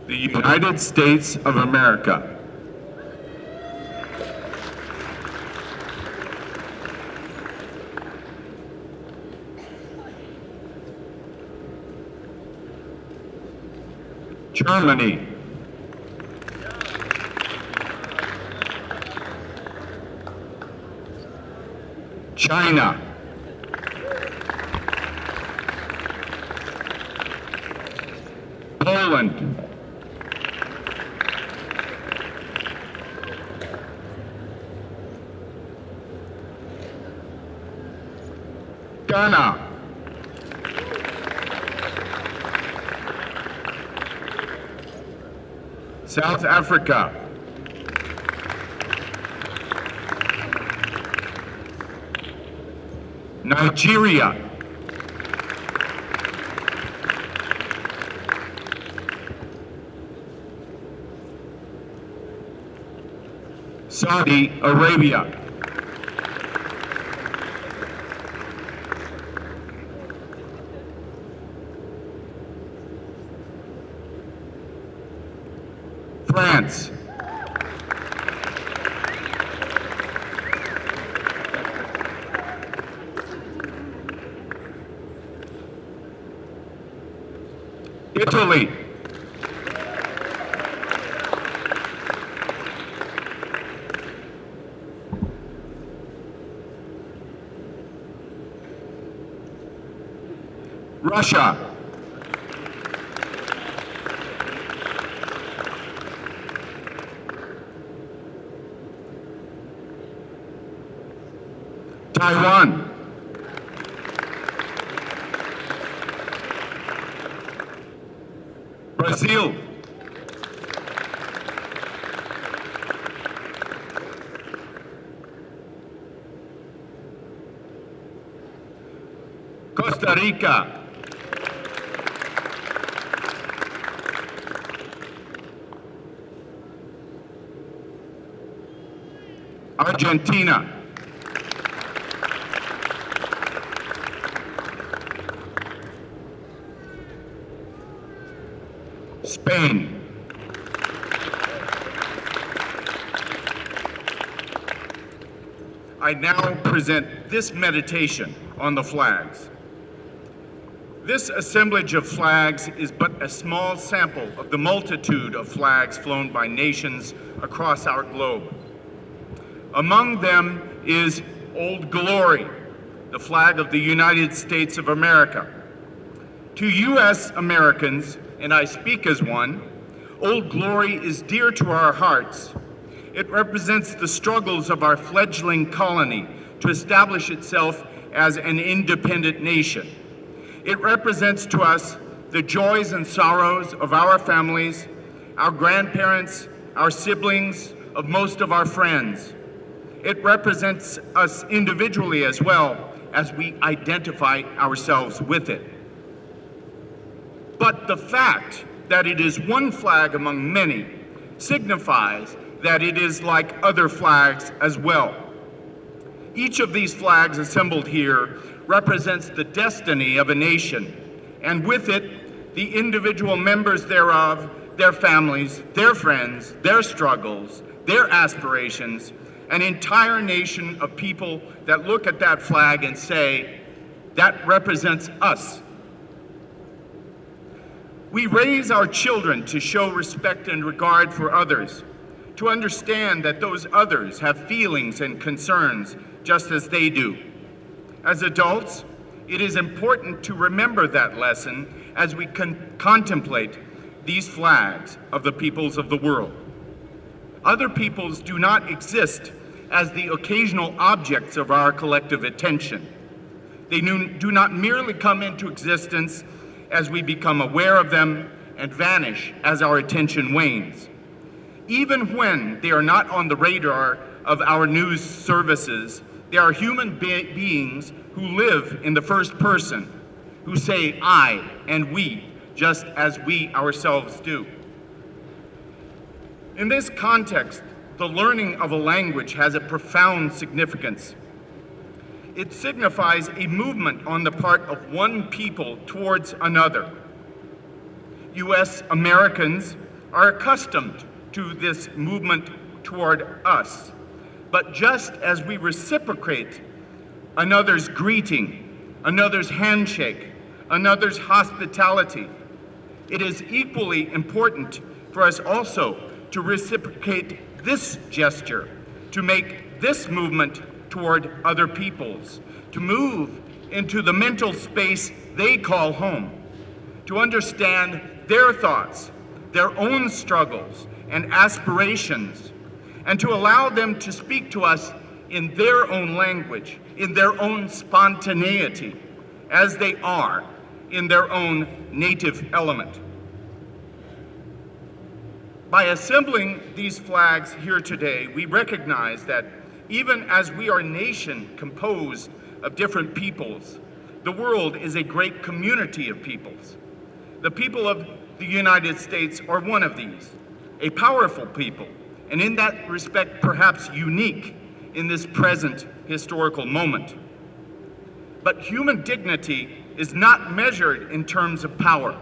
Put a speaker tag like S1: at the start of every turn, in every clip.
S1: The United States of America. Germany. China. Poland. Ghana. South Africa. Nigeria. Saudi Arabia. France. Italy. Russia. Taiwan. Brazil. Costa Rica. Argentina. Spain. I now present this meditation on the flags. This assemblage of flags is but a small sample of the multitude of flags flown by nations across our globe. Among them is Old Glory, the flag of the United States of America. To U.S. Americans, and I speak as one, Old Glory is dear to our hearts. It represents the struggles of our fledgling colony to establish itself as an independent nation. It represents to us the joys and sorrows of our families our grandparents, our siblings, of most of our friends. It represents us individually as well as we identify ourselves with it. But the fact that it is one flag among many signifies that it is like other flags as well. Each of these flags assembled here represents the destiny of a nation, and with it, the individual members thereof, their families, their friends, their struggles, their aspirations, an entire nation of people that look at that flag and say, that represents us. We raise our children to show respect and regard for others, to understand that those others have feelings and concerns just as they do. As adults, it is important to remember that lesson as we contemplate these flags of the peoples of the world. Other peoples do not exist as the occasional objects of our collective attention. They do not merely come into existence as we become aware of them and vanish as our attention wanes. Even when they are not on the radar of our news services, they are human beings who live in the first person, who say I and we, just as we ourselves do. In this context, the learning of a language has a profound significance. It signifies a movement on the part of one people towards another. U.S. Americans are accustomed to this movement toward us, but just as we reciprocate another's greeting, another's handshake, another's hospitality, it is equally important for us also to reciprocate this gesture, to make this movement toward other peoples, to move into the mental space they call home, to understand their thoughts, their own struggles and aspirations, and to allow them to speak to us in their own language, in their own spontaneity, as they are, in their own native element. By assembling these flags here today, we recognize that even as we are a nation composed of different peoples, the world is a great community of peoples. The people of the United States are one of these, a powerful people, and in that respect perhaps unique in this present historical moment. But human dignity is not measured in terms of power.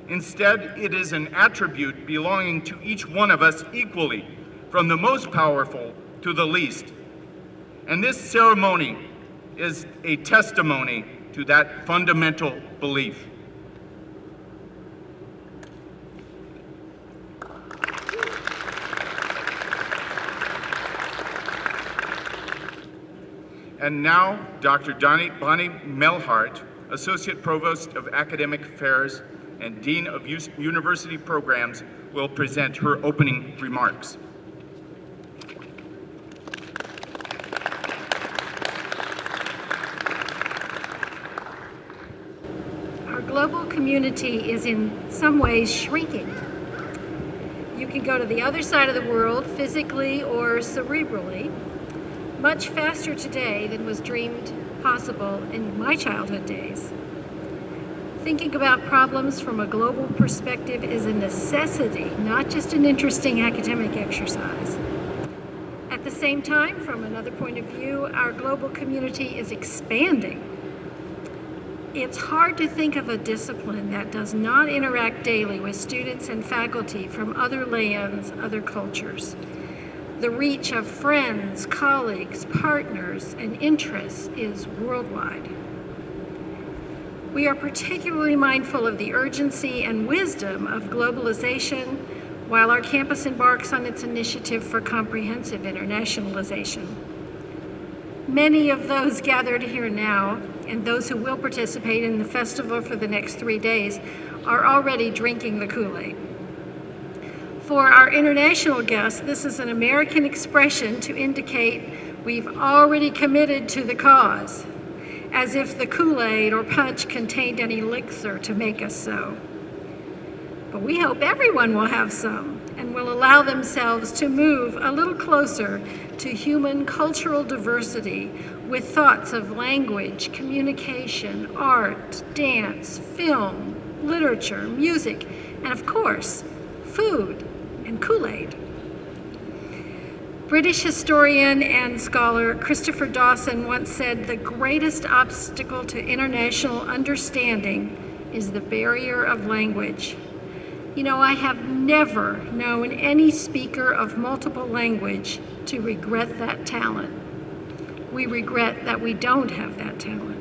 S1: Instead, it is an attribute belonging to each one of us equally, from the most powerful to the least. And this ceremony is a testimony to that fundamental belief. And now, Dr. Bonnie Melhart, Associate Provost of Academic Affairs and Dean of University Programs, will present her opening remarks.
S2: Our global community is in some ways shrinking. You can go to the other side of the world, physically or cerebrally, much faster today than was dreamed possible in my childhood days. Thinking about problems from a global perspective is a necessity, not just an interesting academic exercise. At the same time, from another point of view, our global community is expanding. It's hard to think of a discipline that does not interact daily with students and faculty from other lands, other cultures. The reach of friends, colleagues, partners, and interests is worldwide. We are particularly mindful of the urgency and wisdom of globalization while our campus embarks on its initiative for comprehensive internationalization. Many of those gathered here now and those who will participate in the festival for the next 3 days are already drinking the Kool-Aid. For our international guests, this is an American expression to indicate we've already committed to the cause, as if the Kool-Aid or punch contained any elixir to make us so. But we hope everyone will have some and will allow themselves to move a little closer to human cultural diversity with thoughts of language, communication, art, dance, film, literature, music, and of course, food and Kool-Aid. British historian and scholar Christopher Dawson once said, "The greatest obstacle to international understanding is the barrier of language." You know, I have never known any speaker of multiple language to regret that talent. We regret that we don't have that talent.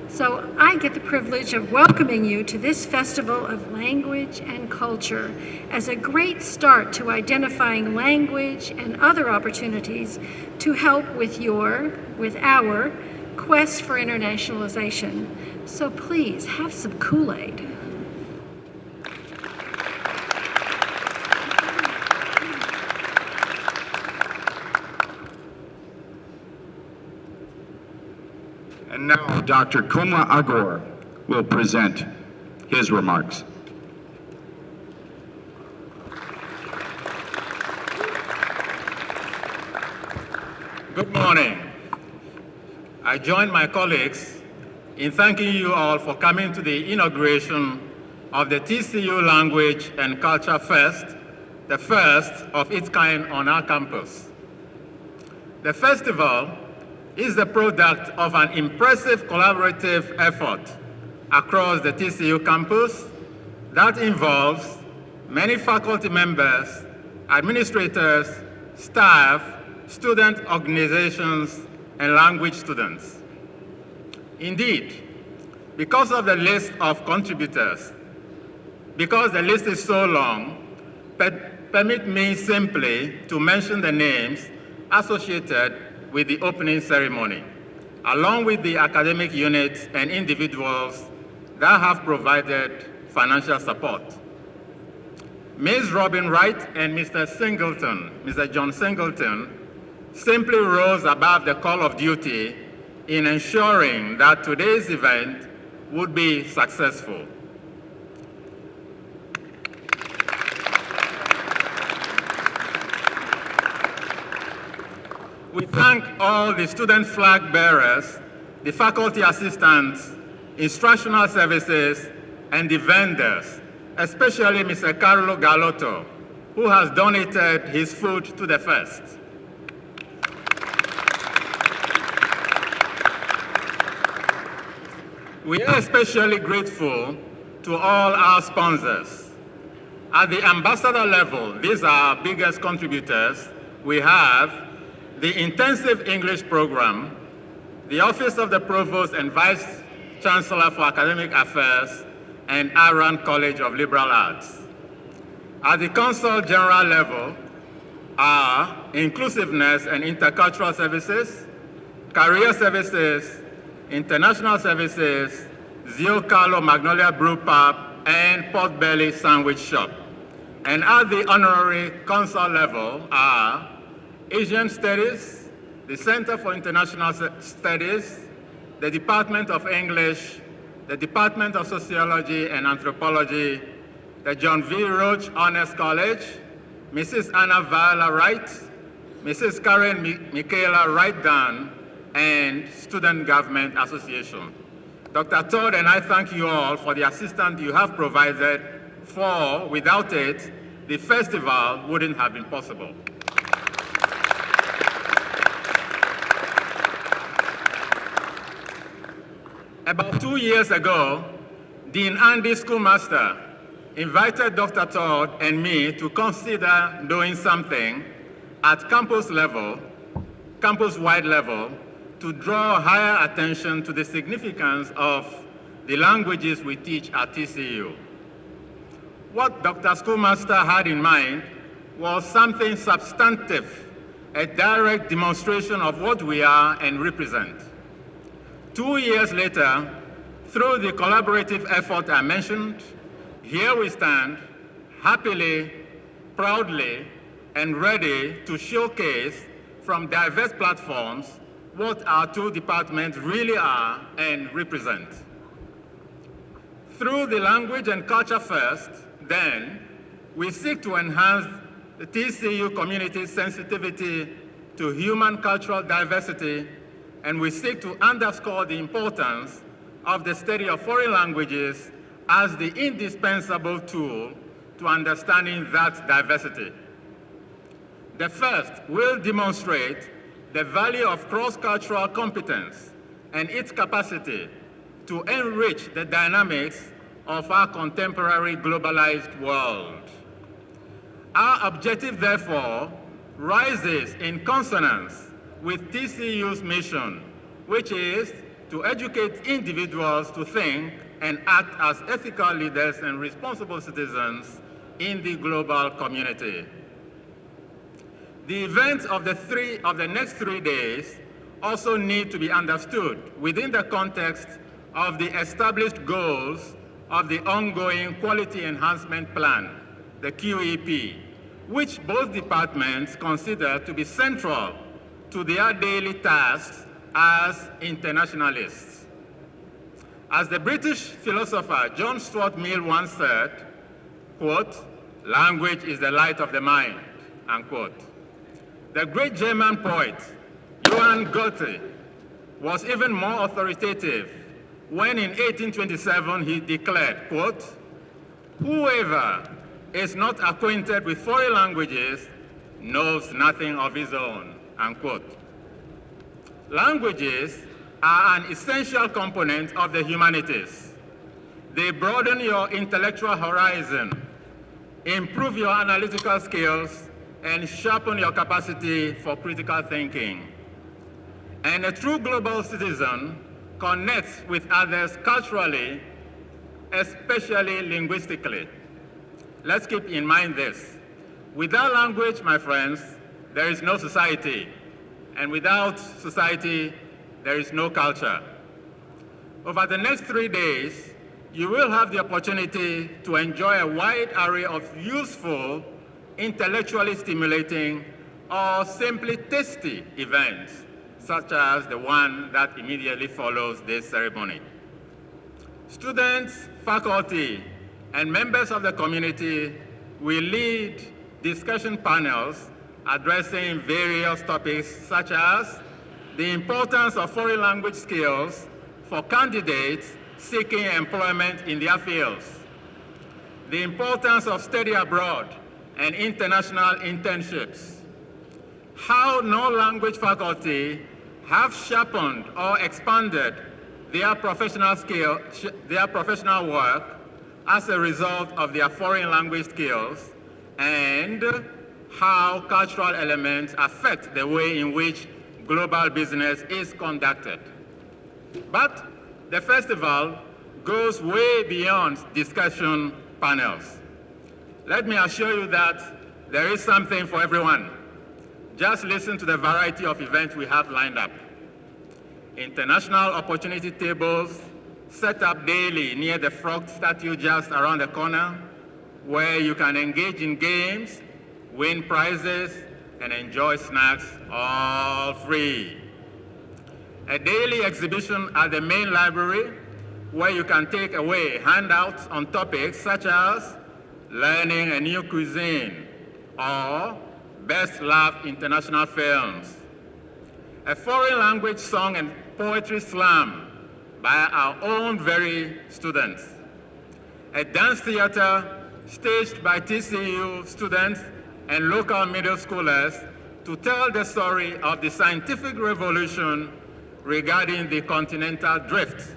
S2: So I get the privilege of welcoming you to this Festival of Language and Culture as a great start to identifying language and other opportunities to help with our quest for internationalization. So please have some Kool-Aid.
S1: And now Dr. Kumla Agor will present his remarks.
S3: Good morning. I join my colleagues in thanking you all for coming to the inauguration of the TCU Language and Culture Fest, the first of its kind on our campus. The festival is the product of an impressive collaborative effort across the TCU campus that involves many faculty members, administrators, staff, student organizations, and language students. Indeed, because of the list of contributors, because the list is so long, permit me simply to mention the names associated with the opening ceremony, along with the academic units and individuals that have provided financial support. Ms. Robin Wright and Mr. John Singleton, simply rose above the call of duty in ensuring that today's event would be successful. We thank all the student flag bearers, the faculty assistants, instructional services, and the vendors, especially Mr. Carlo Galotto, who has donated his food to the fest. We are especially grateful to all our sponsors. At the ambassador level, these are our biggest contributors. We have the Intensive English Program, the Office of the Provost and Vice Chancellor for Academic Affairs, and Aran College of Liberal Arts. At the Consul General level are Inclusiveness and Intercultural Services, Career Services, International Services, Zio Carlo Magnolia Brew Pub, and Portbelly Sandwich Shop. And at the Honorary Consul level are Asian Studies, the Center for International Studies, the Department of English, the Department of Sociology and Anthropology, the John V. Roach Honors College, Mrs. Anna Viola Wright, Mrs. Karen Michaela Wright-Dunn, and Student Government Association. Dr. Todd and I thank you all for the assistance you have provided, for without it, the festival wouldn't have been possible. About 2 years ago, Dean Andy Schoolmaster invited Dr. Todd and me to consider doing something at campus-wide level, to draw higher attention to the significance of the languages we teach at TCU. What Dr. Schoolmaster had in mind was something substantive, a direct demonstration of what we are and represent. 2 years later, through the collaborative effort I mentioned, here we stand, happily, proudly, and ready to showcase from diverse platforms what our two departments really are and represent. Through the Language and Culture Fest, Then, we seek to enhance the TCU community's sensitivity to human cultural diversity, and we seek to underscore the importance of the study of foreign languages as the indispensable tool to understanding that diversity. The first will demonstrate the value of cross-cultural competence and its capacity to enrich the dynamics of our contemporary globalized world. Our objective, therefore, rises in consonance with TCU's mission, which is to educate individuals to think and act as ethical leaders and responsible citizens in the global community. The events of the next 3 days also need to be understood within the context of the established goals of the ongoing Quality Enhancement Plan, the QEP, which both departments consider to be central to their daily tasks as internationalists. As the British philosopher John Stuart Mill once said, quote, "Language is the light of the mind," unquote. The great German poet Johann Goethe was even more authoritative when in 1827 he declared, quote, "Whoever is not acquainted with foreign languages knows nothing of his own," unquote. Languages are an essential component of the humanities. They broaden your intellectual horizon, improve your analytical skills, and sharpen your capacity for critical thinking. And a true global citizen connects with others culturally, especially linguistically. Let's keep in mind this. Without language, my friends, there is no society. And without society, there is no culture. Over the next 3 days, you will have the opportunity to enjoy a wide array of useful, intellectually stimulating, or simply tasty events, such as the one that immediately follows this ceremony. Students, faculty, and members of the community will lead discussion panels addressing various topics such as the importance of foreign language skills for candidates seeking employment in their fields, the importance of study abroad and international internships, how non-language faculty have sharpened or expanded their professional work as a result of their foreign language skills, and how cultural elements affect the way in which global business is conducted. But the festival goes way beyond discussion panels. Let me assure you that there is something for everyone. Just listen to the variety of events we have lined up. International opportunity tables set up daily near the frog statue just around the corner, where you can engage in games, win prizes, and enjoy snacks, all free. A daily exhibition at the main library, where you can take away handouts on topics such as learning a new cuisine or best loved international films. A foreign language song and poetry slam by our own very students. A dance theater staged by TCU students and local middle schoolers to tell the story of the scientific revolution regarding the continental drift,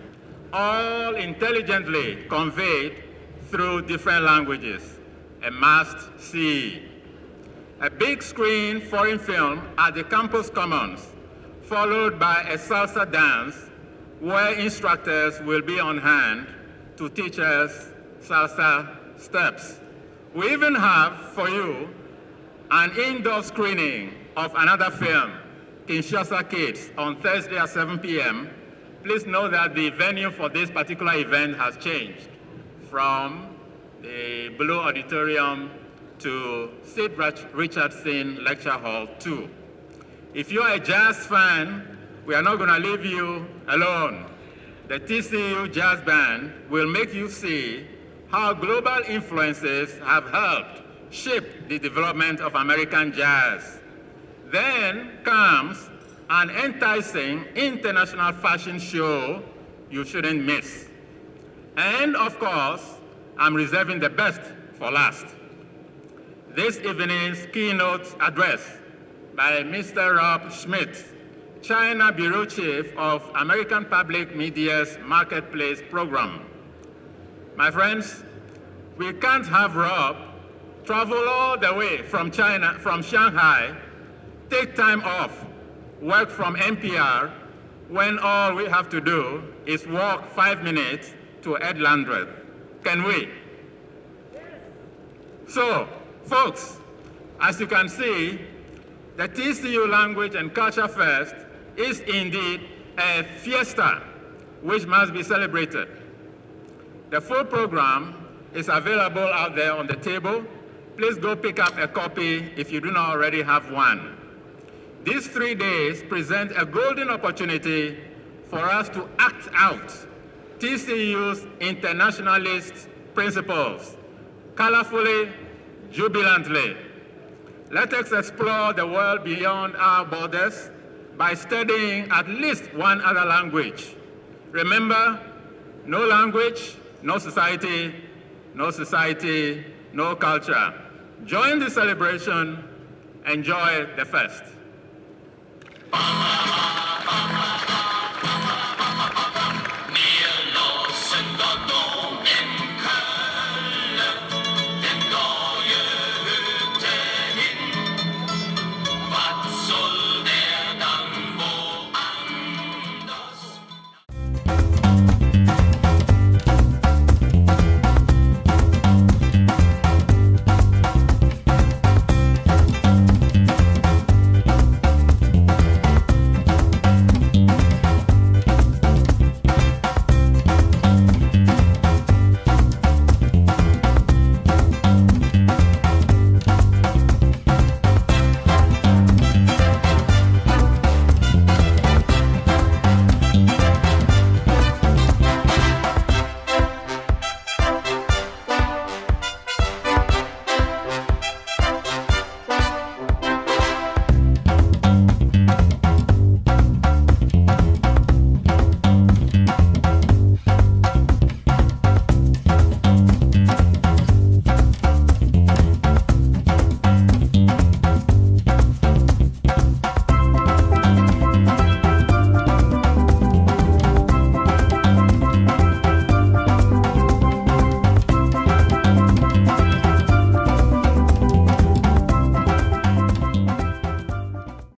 S3: all intelligently conveyed through different languages. A must-see. A big screen foreign film at the campus commons, followed by a salsa dance where instructors will be on hand to teach us salsa steps. We even have for you an indoor screening of another film, Kinshasa Kids, on Thursday at 7 p.m. Please know that the venue for this particular event has changed from the Blue Auditorium to Sid Richardson Lecture Hall 2. If you're a jazz fan, we are not going to leave you alone. The TCU Jazz Band will make you see how global influences have helped shape the development of American jazz. Then comes an enticing international fashion show you shouldn't miss. And of course, I'm reserving the best for last. This evening's keynote address by Mr. Rob Schmidt, China Bureau Chief of American Public Media's Marketplace Program. My friends, we can't have Rob travel all the way from Shanghai, take time off, work from NPR, when all we have to do is walk 5 minutes to Ed Landreth. Can we? So, folks, as you can see, the TCU Language and Culture Fest is indeed a fiesta which must be celebrated. The full program is available out there on the table. Please go pick up a copy if you do not already have one. These 3 days present a golden opportunity for us to act out TCU's internationalist principles, colorfully, jubilantly. Let us explore the world beyond our borders by studying at least one other language. Remember, no language, no society, no society, no culture. Join the celebration, enjoy the fest.